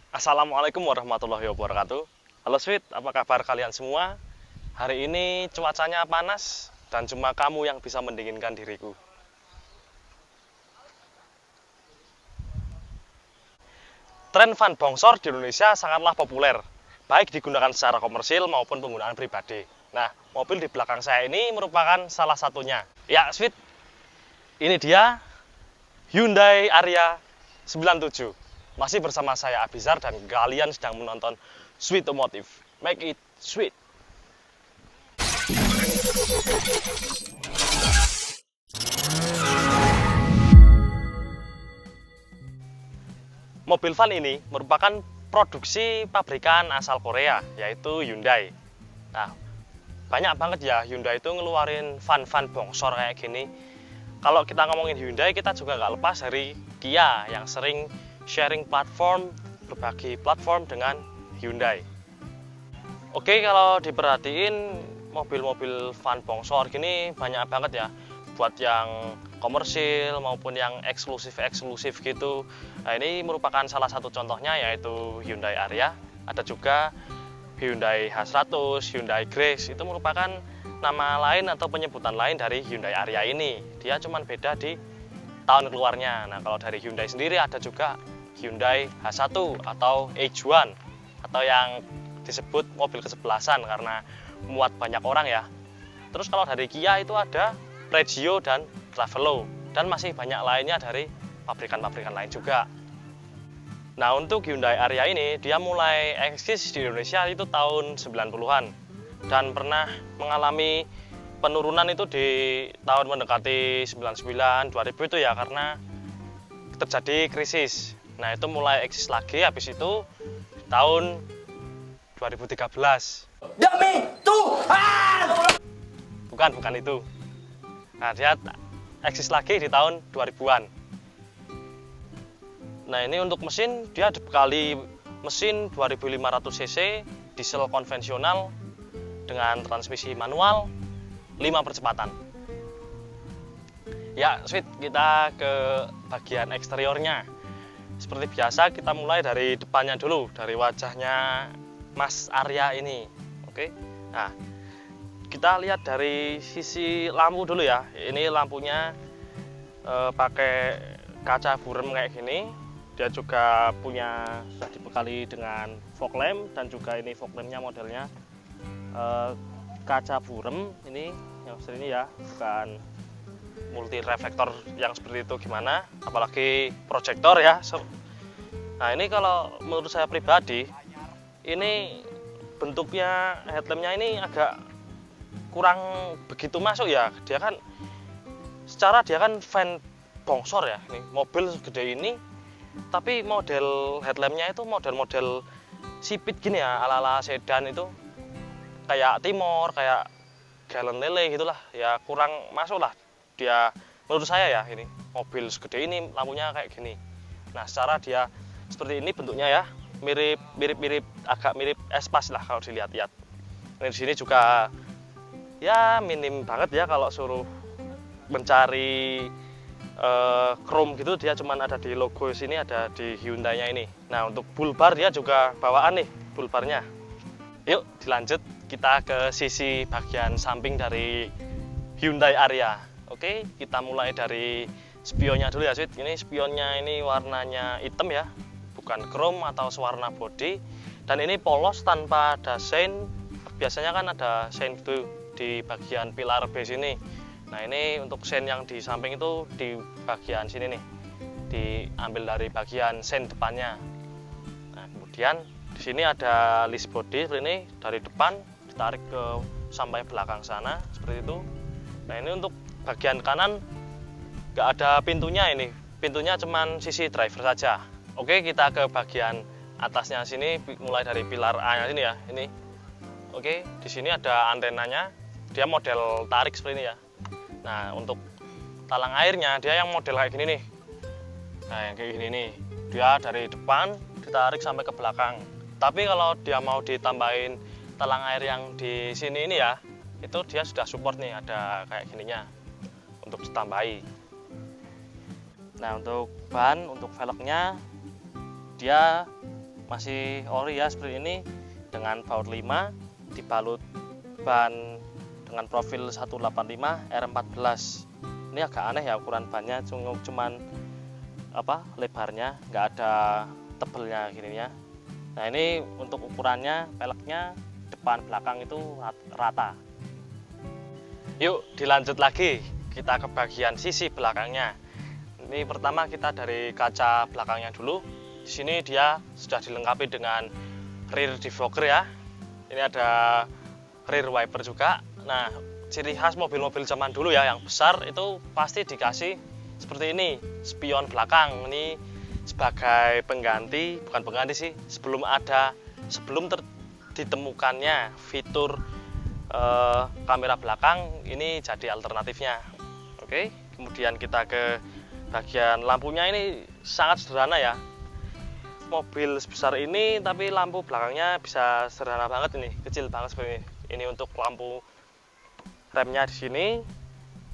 Assalamualaikum warahmatullahi wabarakatuh. Halo Sweet, apa kabar kalian semua? Hari ini cuacanya panas dan cuma kamu yang bisa mendinginkan diriku. Tren van bongsor di Indonesia sangatlah populer, baik digunakan secara komersil maupun penggunaan pribadi. Nah, mobil di belakang saya ini merupakan salah satunya. Ya, Sweet, ini dia Hyundai Aria 97. Masih bersama saya Abizar dan kalian sedang menonton Sweet Automotive. Make it sweet. Mobil van ini merupakan produksi pabrikan asal Korea, yaitu Hyundai. Nah, banyak banget ya Hyundai itu ngeluarin van-van bongsor kayak gini. Kalau kita ngomongin Hyundai, kita juga nggak lepas dari Kia yang sering sharing platform, berbagi platform dengan Hyundai. Oke, kalau diperhatiin mobil-mobil van bongsor gini banyak banget ya, buat yang komersil maupun yang eksklusif gitu. Nah, ini merupakan salah satu contohnya yaitu Hyundai Aria. Ada juga Hyundai H100, Hyundai Grace, itu merupakan nama lain atau penyebutan lain dari Hyundai Aria ini. Dia cuma beda di tahun keluarnya. Nah, kalau dari Hyundai sendiri ada juga Hyundai H1 atau H1 atau yang disebut mobil kesebelasan karena muat banyak orang ya. Terus kalau dari Kia itu ada Regio dan Travelo dan masih banyak lainnya dari pabrikan-pabrikan lain juga. Nah, untuk Hyundai Aria ini dia mulai eksis di Indonesia itu tahun 90-an dan pernah mengalami penurunan itu di tahun mendekati 99 2000 itu ya karena terjadi krisis. Nah, itu mulai eksis lagi habis itu tahun 2013. Demi Tuhan! Bukan itu. Nah, dia eksis lagi di tahun 2000-an. Nah, ini untuk mesin dia dibekali mesin 2500 cc diesel konvensional dengan transmisi manual 5 percepatan. Ya, Sweet, kita ke bagian eksteriornya. Seperti biasa kita mulai dari depannya dulu, dari wajahnya Mas Arya ini. Oke. Nah, kita lihat dari sisi lampu dulu ya. Ini lampunya pakai kaca burem kayak gini. Dia juga sudah dibekali dengan fog lamp dan juga ini fog lampnya modelnya kaca burem ini yang seperti ini ya, bukan multi reflektor yang seperti itu gimana, apalagi proyektor ya. Nah, ini kalau menurut saya pribadi ini bentuknya headlampnya ini agak kurang begitu masuk ya. Dia kan van bongsor ya, ini mobil segede ini tapi model headlampnya itu model-model sipit gini ya, ala-ala sedan itu kayak Timor, kayak galon lele gitulah ya, kurang masuk lah dia menurut saya ya. Ini mobil segede ini lampunya kayak gini. Nah, secara dia seperti ini bentuknya ya, agak mirip Espas lah kalau dilihat-lihat. Nah, di sini juga ya minim banget ya kalau suruh mencari chrome gitu, dia cuma ada di logo sini, ada di Hyundai-nya ini. Nah, untuk bulbar dia juga bawaan nih bulbarnya. Yuk dilanjut kita ke sisi bagian samping dari Hyundai Aria. Oke, kita mulai dari spionnya dulu ya, Sweet. Ini spionnya ini warnanya hitam ya, bukan chrome atau sewarna body. Dan ini polos tanpa ada sein. Biasanya kan ada sein itu di bagian pilar B sini. Nah, ini untuk sein yang di samping itu di bagian sini nih, diambil dari bagian sein depannya. Nah, kemudian di sini ada list body seperti ini, dari depan ditarik ke sampai belakang sana seperti itu. Nah, ini untuk bagian kanan nggak ada pintunya, ini pintunya cuman sisi driver saja. Oke, kita ke bagian atasnya sini, mulai dari pilar A nya sini ya. Ini oke, di sini ada antenanya, dia model tarik seperti ini ya. Nah, untuk talang airnya dia yang model kayak gini nih. Nah, yang kayak gini nih, dia dari depan ditarik sampai ke belakang. Tapi kalau dia mau ditambahin talang air yang di sini ini ya, itu dia sudah support nih, ada kayak gininya untuk ditambahi. Nah, untuk ban, untuk velgnya dia masih ori ya seperti ini dengan baut 5, dibalut ban dengan profil 185 R14. Ini agak aneh ya ukuran bannya, cuman lebarnya, nggak ada tebelnya gini ya. Nah ini untuk ukurannya, peleknya depan belakang itu rata. Yuk dilanjut lagi, kita ke bagian sisi belakangnya. Ini pertama kita dari kaca belakangnya dulu. Di sini dia sudah dilengkapi dengan rear defogger ya. Ini ada rear wiper juga. Nah, ciri khas mobil-mobil zaman dulu ya yang besar itu pasti dikasih seperti ini, spion belakang. Ini sebagai pengganti, bukan pengganti sih, sebelum ditemukannya fitur kamera belakang, ini jadi alternatifnya. Oke, kemudian kita ke bagian lampunya. Ini sangat sederhana ya, mobil sebesar ini tapi lampu belakangnya bisa sederhana banget, ini kecil banget seperti ini. Ini untuk lampu remnya di sini,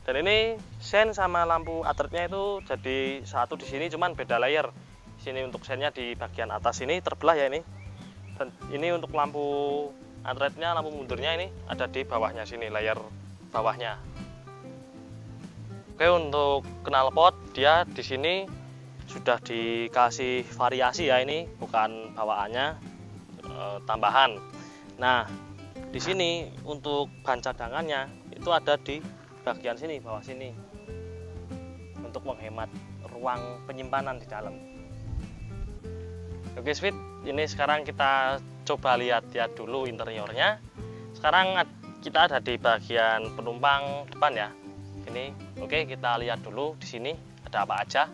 dan ini sen sama lampu atretnya itu jadi satu di sini, cuman beda layer. Di sini untuk sennya di bagian atas ini terbelah ya ini, dan ini untuk lampu atretnya, lampu mundurnya ini ada di bawahnya sini, layer bawahnya. Oke, untuk knalpot dia di sini sudah dikasih variasi ya, ini bukan bawaannya, tambahan. Nah di sini untuk ban cadangannya itu ada di bagian sini, bawah sini, untuk menghemat ruang penyimpanan di dalam. Oke sweet, ini sekarang kita coba lihat dulu interiornya. Sekarang kita ada di bagian penumpang depan ya. Ini oke, kita lihat dulu di sini ada apa aja.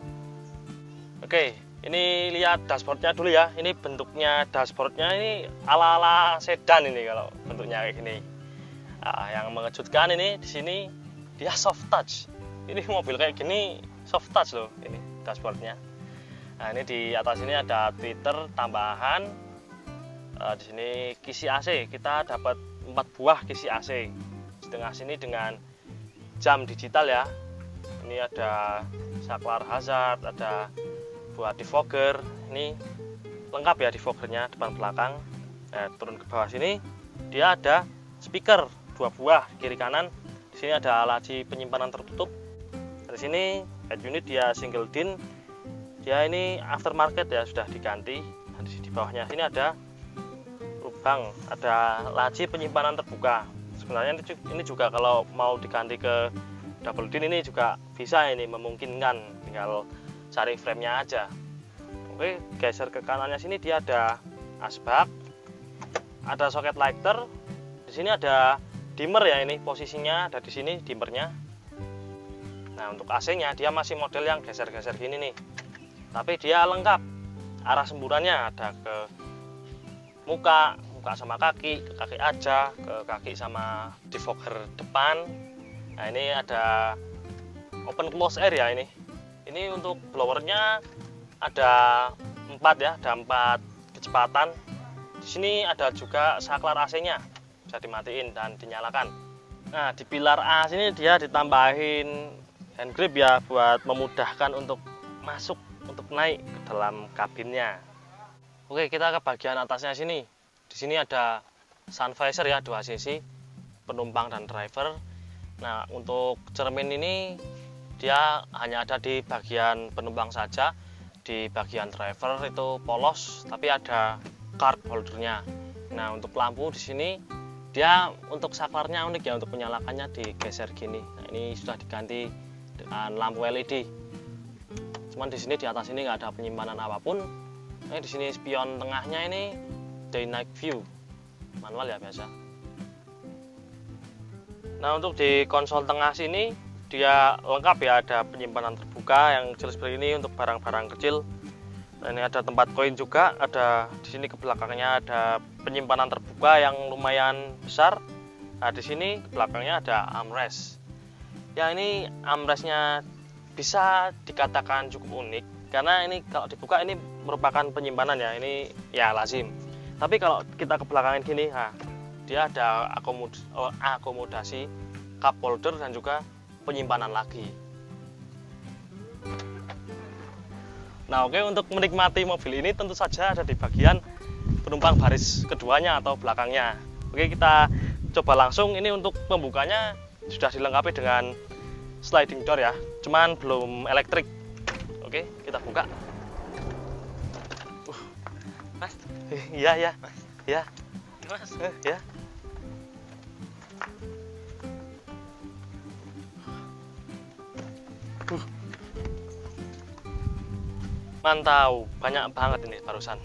Oke, ini lihat dashboardnya dulu ya. Ini bentuknya dashboardnya ini ala-ala sedan ini kalau bentuknya kayak gini. Nah, yang mengejutkan ini di sini dia soft touch. Ini mobil kayak gini soft touch loh ini dashboardnya. Nah ini di atas ini ada tweeter tambahan. Di sini kisi AC, kita dapat 4 buah kisi AC. Di tengah sini dengan jam digital ya. Ini ada saklar hazard, ada buat defogger. Ini lengkap ya defoggernya depan belakang. Nah, turun ke bawah sini dia ada speaker 2 buah kiri kanan. Di sini ada laci penyimpanan tertutup. Di sini head unit dia single din. Dia ini aftermarket ya, sudah diganti. Nah, di bawahnya sini ada lubang, ada laci penyimpanan terbuka. Sebenarnya ini juga kalau mau diganti ke double din ini juga bisa, ini memungkinkan, tinggal cari frame-nya aja. Oke, geser ke kanannya sini dia ada asbak, ada soket lighter. Di sini ada dimmer ya, ini posisinya ada di sini dimmernya. Nah untuk AC-nya dia masih model yang geser-geser gini nih, tapi dia lengkap. Arah semburannya ada ke muka sama kaki, ke kaki aja, ke kaki sama defogger depan. Nah ini ada open close air ya ini. Ini untuk blowernya ada 4 ya, ada 4 kecepatan. Di sini ada juga saklar AC-nya, bisa dimatiin dan dinyalakan. Nah di pilar A sini dia ditambahin hand grip ya, buat memudahkan untuk masuk, untuk naik ke dalam kabinnya. Oke, kita ke bagian atasnya sini. Di sini ada sun visor ya, 2 sisi, penumpang dan driver. Nah untuk cermin ini dia hanya ada di bagian penumpang saja. Di bagian driver itu polos, tapi ada card holdernya. Nah untuk lampu di sini dia untuk saklarnya unik ya, untuk menyalakannya digeser gini. Nah ini sudah diganti dengan lampu LED. Cuman di sini di atas ini nggak ada penyimpanan apapun. Nah di sini spion tengahnya ini day night view, manual ya biasa. Nah untuk di konsol tengah sini dia lengkap ya, ada penyimpanan terbuka yang kecil seperti ini untuk barang-barang kecil. Nah, ini ada tempat koin juga, ada di sini ke belakangnya ada penyimpanan terbuka yang lumayan besar. Nah, di sini ke belakangnya ada armrest. Ya ini armrestnya bisa dikatakan cukup unik karena ini kalau dibuka ini merupakan penyimpanan ya, ini ya lazim. Tapi kalau kita ke belakangin gini, nah, dia ada akomodasi cup holder dan juga penyimpanan lagi. Nah oke, untuk menikmati mobil ini tentu saja ada di bagian penumpang baris keduanya atau belakangnya. Oke, kita coba langsung. Ini untuk pembukanya sudah dilengkapi dengan sliding door ya, cuman belum elektrik. Oke, kita buka. Mas, Iya ya, Mas. ya, Mas. ya. Mantau, banyak banget ini barusan.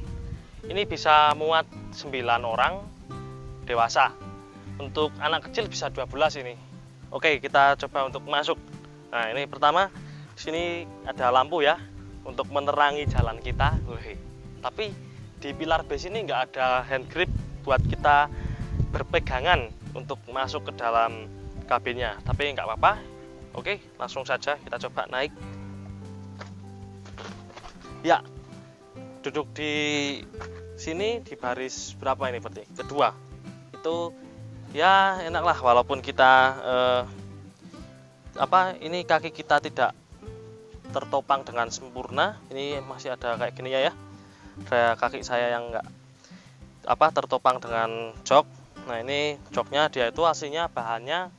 Ini bisa muat 9 orang dewasa. Untuk anak kecil bisa 12 ini. Oke, kita coba untuk masuk. Nah, ini pertama di sini ada lampu ya untuk menerangi jalan kita. Wih. Tapi di pilar base ini nggak ada hand grip buat kita berpegangan untuk masuk ke dalam kabinnya. Tapi nggak apa-apa. Oke, langsung saja kita coba naik. Ya, duduk di sini di baris berapa ini berarti? Kedua. Itu ya enak lah, walaupun kita ini kaki kita tidak tertopang dengan sempurna. Ini masih ada kayak gini ya. Ada kaki saya yang enggak tertopang dengan jok. Nah, ini joknya dia itu aslinya bahannya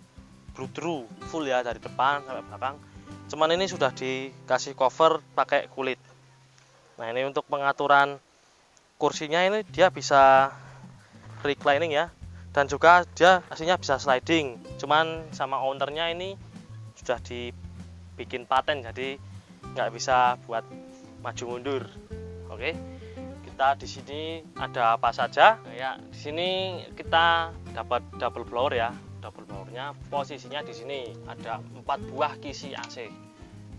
bludru full ya dari depan sampai belakang. Cuman ini sudah dikasih cover pakai kulit. Nah, ini untuk pengaturan kursinya ini dia bisa reclining ya, dan juga dia aslinya bisa sliding. Cuman sama ownernya ini sudah dibikin paten, jadi nggak bisa buat maju mundur. Oke, kita di sini ada apa saja? Ya, di sini kita dapat double blower ya. Double blowernya posisinya di sini ada 4 buah kisi AC.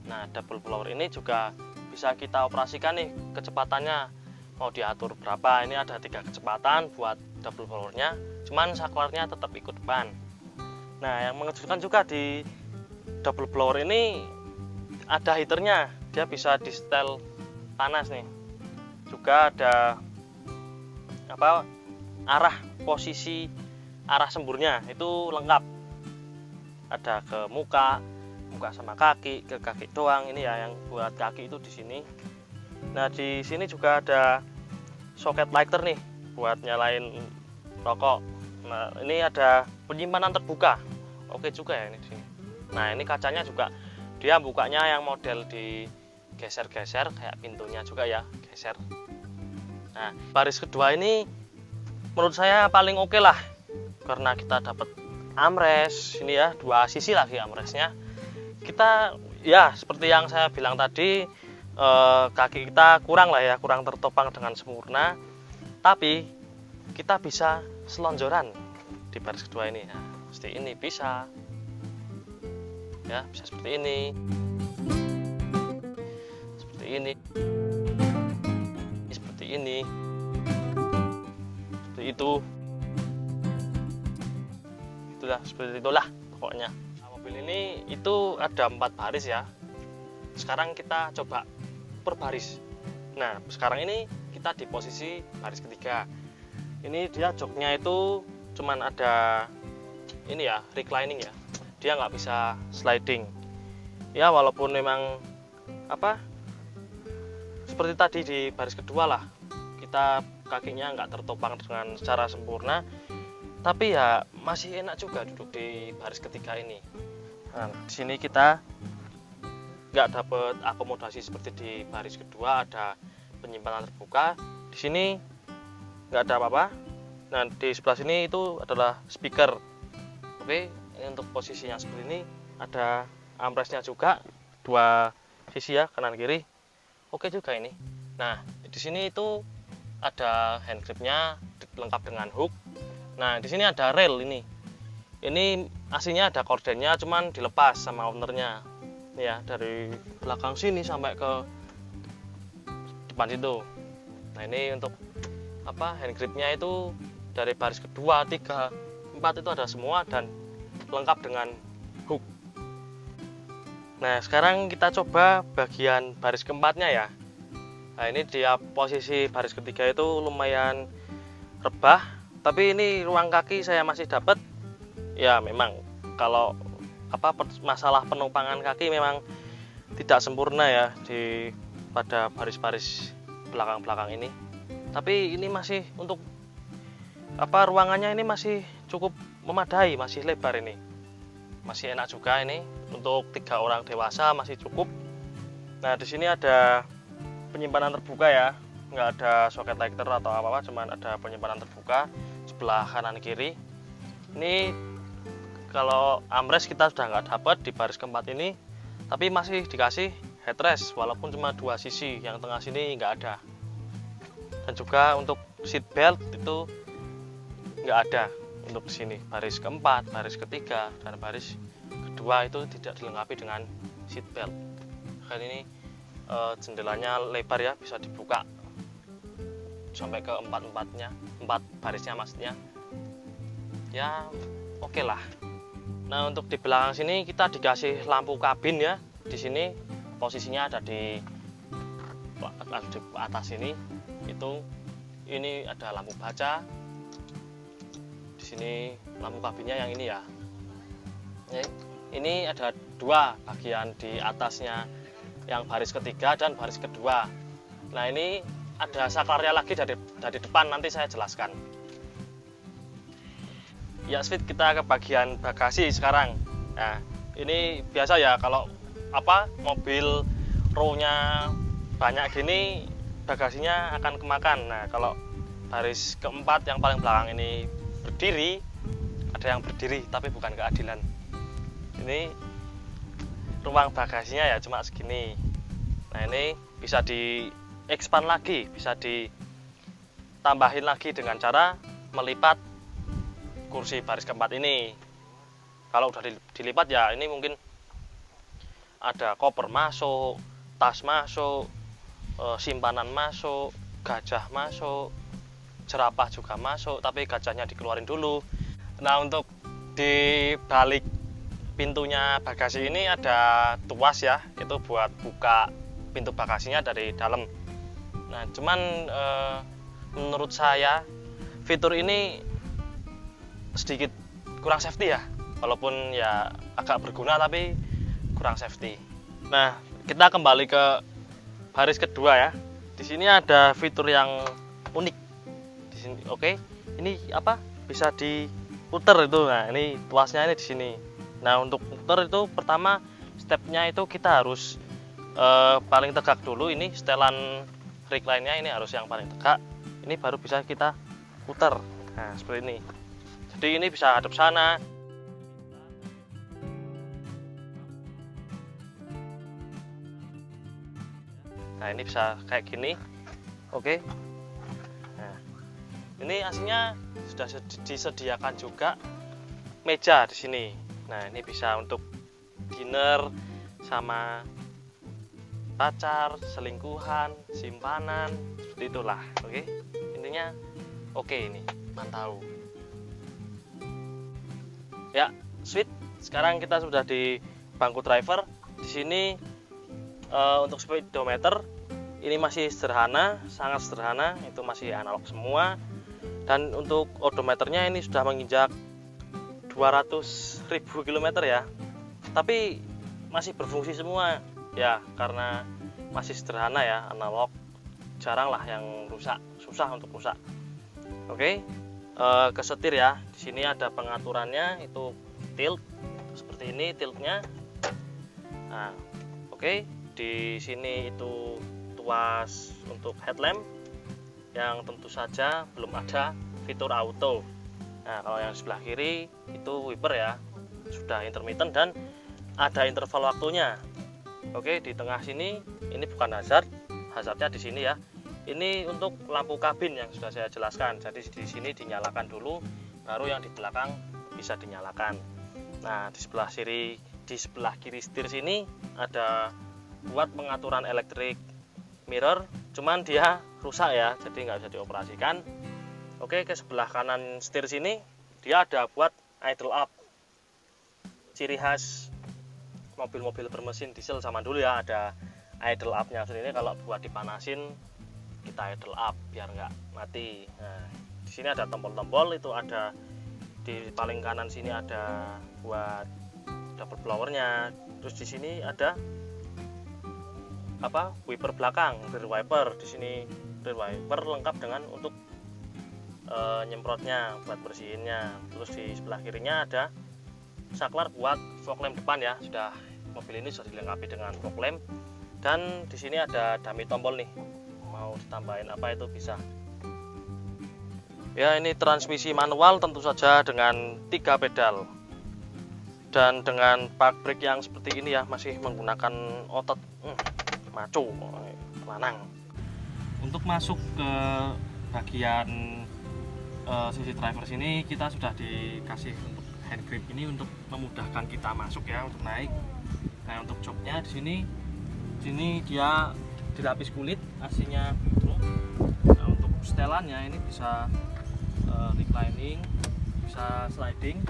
Nah, double blower ini juga bisa kita operasikan nih, kecepatannya mau diatur berapa. Ini ada 3 kecepatan buat double blowernya, cuman saklarnya tetap ikut depan. Nah, yang mengejutkan juga di double blower ini ada heaternya, dia bisa di setel panas nih. Juga ada posisi arah semburnya itu lengkap, ada ke muka sama kaki, ke kaki doang. Ini ya yang buat kaki itu di sini. Nah, di sini juga ada soket lighter nih buat nyalain rokok. Nah, ini ada penyimpanan terbuka. Oke juga ya ini di sini. Nah, ini kacanya juga dia bukanya yang model digeser-geser kayak pintunya juga ya, geser. Nah, baris kedua ini menurut saya paling oke lah, karena kita dapat armrest ini ya, 2 sisi lagi armrestnya. Kita ya seperti yang saya bilang tadi, kaki kita kurang tertopang dengan sempurna, tapi kita bisa selonjoran di baris kedua ini. Nah, seperti ini bisa ya, bisa seperti ini, seperti ini, seperti ini, seperti itu, seperti itulah pokoknya. Mobil ini itu ada 4 baris ya. Sekarang kita coba per baris. Nah, sekarang ini kita di posisi baris ketiga. Ini dia joknya itu cuman ada ini ya, reclining ya. Dia nggak bisa sliding. Ya, walaupun memang seperti tadi di baris kedua lah, kita kakinya nggak tertopang dengan secara sempurna, tapi ya masih enak juga duduk di baris ketiga ini. Nah, di sini kita nggak dapat akomodasi seperti di baris kedua, ada penyimpanan terbuka. Di sini nggak ada apa-apa. Nah, di sebelah sini itu adalah speaker. Oke, ini untuk posisinya seperti ini. Ada armrestnya juga, 2 sisi ya, kanan kiri. Oke juga ini. Nah, di sini itu ada hand gripnya lengkap dengan hook. Nah, di sini ada rel ini. Ini aslinya ada kordennya, cuman dilepas sama ownernya. Ini ya, dari belakang sini sampai ke depan situ. Nah, ini untuk hand gripnya itu dari baris kedua, 3, 4 itu ada semua dan lengkap dengan hook. Nah, sekarang kita coba bagian baris keempatnya ya. Nah, ini dia posisi baris ketiga itu lumayan rebah, tapi ini ruang kaki saya masih dapat. Ya, memang kalau masalah penumpangan kaki memang tidak sempurna ya di pada baris-baris belakang-belakang ini. Tapi ini masih untuk ruangannya ini masih cukup memadai, masih lebar ini. Masih enak juga ini untuk 3 orang dewasa, masih cukup. Nah, di sini ada penyimpanan terbuka ya, nggak ada soket lighter atau apa-apa, cuman ada penyimpanan terbuka sebelah kanan kiri. Ini kalau armrest kita sudah nggak dapat di baris keempat ini, tapi masih dikasih headrest walaupun cuma 2 sisi, yang tengah sini nggak ada. Dan juga untuk seat belt itu nggak ada untuk di sini. Baris keempat, baris ketiga, dan baris kedua itu tidak dilengkapi dengan seat belt. Kan ini jendelanya lebar ya, bisa dibuka sampai ke 4 barisnya maksudnya. Ya oke lah. Nah, untuk di belakang sini kita dikasih lampu kabin ya. Di sini posisinya ada di atas ini. Ini ada lampu baca. Di sini lampu kabinnya yang ini ya. Ini ada 2 bagian di atasnya, yang baris ketiga dan baris kedua. Nah, ini ada saklarnya lagi dari depan, nanti saya jelaskan. Ya, Sweet, kita ke bagian bagasi sekarang. Nah, ini biasa ya kalau mobil row-nya banyak gini, bagasinya akan kemakan. Nah, kalau baris keempat yang paling belakang ini berdiri, ada yang berdiri tapi bukan keadilan. Ini ruang bagasinya ya cuma segini. Nah, ini bisa di expand lagi, bisa ditambahin lagi dengan cara melipat kursi baris keempat ini. Kalau udah dilipat ya ini mungkin ada koper masuk, tas masuk, simpanan masuk, gajah masuk, jerapah juga masuk, tapi gajahnya dikeluarin dulu. Nah, untuk di balik pintunya bagasi ini ada tuas ya, itu buat buka pintu bagasinya dari dalam. Nah, cuman menurut saya fitur ini sedikit kurang safety ya, walaupun ya agak berguna tapi kurang safety. Nah, kita kembali ke baris kedua ya. Di sini ada fitur yang unik. Di sini, oke. Ini bisa diputer itu. Nah, ini tuasnya ini di sini. Nah, untuk puter itu pertama stepnya itu kita harus paling tegak dulu. Ini setelan recline-nya ini harus yang paling tegak. Ini baru bisa kita putar. Nah, seperti ini. Jadi ini bisa hadap sana. Nah, ini bisa kayak gini. Oke. Nah, ini aslinya sudah disediakan juga meja di sini. Nah, ini bisa untuk dinner sama pacar, selingkuhan, simpanan, seperti itulah. Oke. Intinya oke, ini mantau. Ya, Sweet. Sekarang kita sudah di bangku driver. Di sini untuk speedometer ini masih sederhana, sangat sederhana, itu masih analog semua. Dan untuk odometernya ini sudah menginjak 200.000 km ya. Tapi masih berfungsi semua ya, karena masih sederhana ya, analog. Jarang lah yang rusak, susah untuk rusak. Oke. Ke setir ya. Di sini ada pengaturannya, itu tilt seperti ini tiltnya. Nah, oke. Di sini itu tuas untuk headlamp yang tentu saja belum ada fitur auto. Nah, kalau yang sebelah kiri itu wiper ya, sudah intermittent dan ada interval waktunya. Oke, di tengah sini ini bukan hazard, hazardnya di sini ya. Ini untuk lampu kabin yang sudah saya jelaskan. Jadi di sini dinyalakan dulu, baru yang di belakang bisa dinyalakan. Nah, di sebelah kiri setir sini ada buat pengaturan elektrik mirror, cuman dia rusak ya, jadi nggak bisa dioperasikan. Oke, ke sebelah kanan setir sini dia ada buat idle up. Ciri khas mobil-mobil bermesin diesel zaman dulu ya, ada idle up-nya. Ini kalau buat dipanasin kita idle up biar nggak mati. Nah, di sini ada tombol-tombol, itu ada di paling kanan sini ada buat double blowernya. Terus di sini ada wiper belakang, rear wiper. Di sini rear wiper lengkap dengan untuk nyemprotnya, buat bersihinnya. Terus di sebelah kirinya ada saklar buat fog lamp depan ya. Mobil ini sudah dilengkapi dengan fog lamp. Dan di sini ada dummy tombol nih, mau ditambahin apa itu bisa. Ya, ini transmisi manual tentu saja dengan 3 pedal. Dan dengan park brake yang seperti ini ya, masih menggunakan otot maco, lanang. Untuk masuk ke bagian sisi driver sini, kita sudah dikasih untuk hand grip ini untuk memudahkan kita masuk ya, untuk naik. Nah, untuk joknya di sini dia dilapis kulit, AC-nya blue. Nah, untuk setelannya ini bisa reclining, bisa sliding,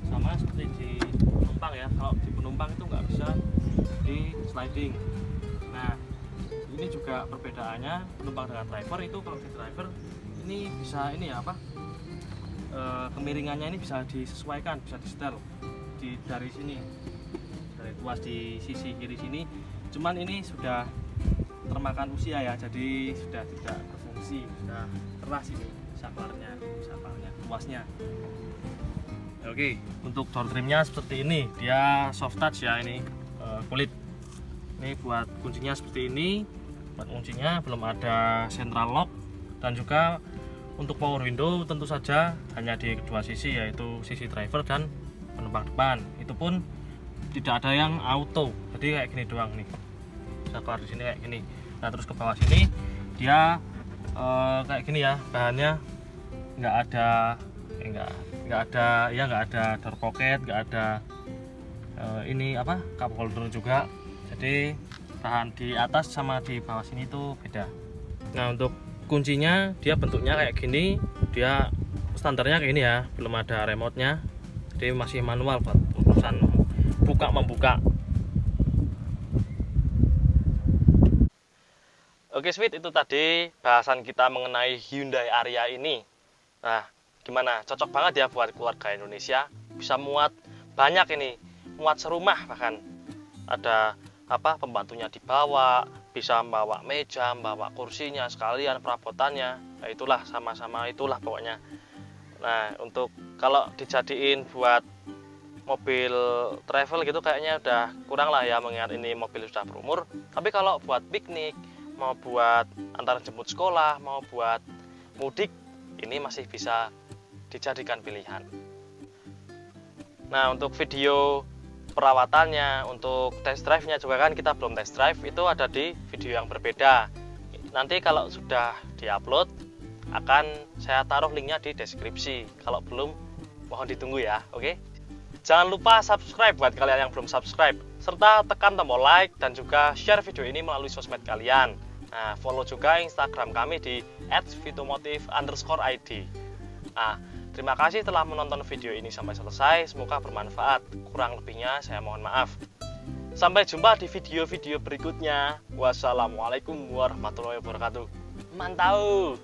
sama seperti di penumpang ya. Kalau di penumpang itu nggak bisa di sliding. Nah, ini juga perbedaannya penumpang dengan driver. Itu kalau di driver ini bisa kemiringannya ini bisa disesuaikan, bisa di setel dari sini, dari tuas di sisi kiri sini. Cuman ini sudah termakan usia ya, jadi sudah tidak berfungsi, sudah keras ini saklarnya tuasnya. Oke, untuk door trimnya seperti ini, dia soft touch ya, ini kulit. Ini buat kuncinya seperti ini, buat kuncinya belum ada central lock. Dan juga untuk power window tentu saja hanya di kedua sisi, yaitu sisi driver dan penumpang depan. Itu pun tidak ada yang auto, jadi kayak gini doang nih, saklar di sini kayak gini. Nah, terus ke bawah sini dia kayak gini ya, bahannya nggak ada door pocket, nggak ada cup holder juga. Jadi bahan di atas sama di bawah sini itu beda. Nah, untuk kuncinya dia bentuknya kayak gini, dia standarnya kayak gini ya, belum ada remote-nya, jadi masih manual buat urusan buka membuka. Oke Sweet, itu tadi bahasan kita mengenai Hyundai Aria ini. Nah, gimana? Cocok banget ya buat keluarga Indonesia, bisa muat banyak ini, muat serumah bahkan. Ada pembantunya dibawa, bisa bawa meja, bawa kursinya sekalian, perabotannya. Nah, itulah sama-sama itulah pokoknya. Nah, untuk kalau dijadiin buat mobil travel gitu kayaknya udah kurang lah ya, mengingat ini mobil sudah berumur. Tapi kalau buat piknik, mau buat antar jemput sekolah, mau buat mudik, ini masih bisa dijadikan pilihan. Nah, untuk video perawatannya, untuk test drive-nya juga kan kita belum test drive, itu ada di video yang berbeda. Nanti kalau sudah diupload akan saya taruh linknya di deskripsi. Kalau belum, mohon ditunggu ya, oke? Jangan lupa subscribe buat kalian yang belum subscribe, serta tekan tombol like dan juga share video ini melalui sosmed kalian. Nah, follow juga Instagram kami di @vitomotif_id. Nah, terima kasih telah menonton video ini sampai selesai. Semoga bermanfaat. Kurang lebihnya saya mohon maaf. Sampai jumpa di video-video berikutnya. Wassalamualaikum warahmatullahi wabarakatuh. Mantap.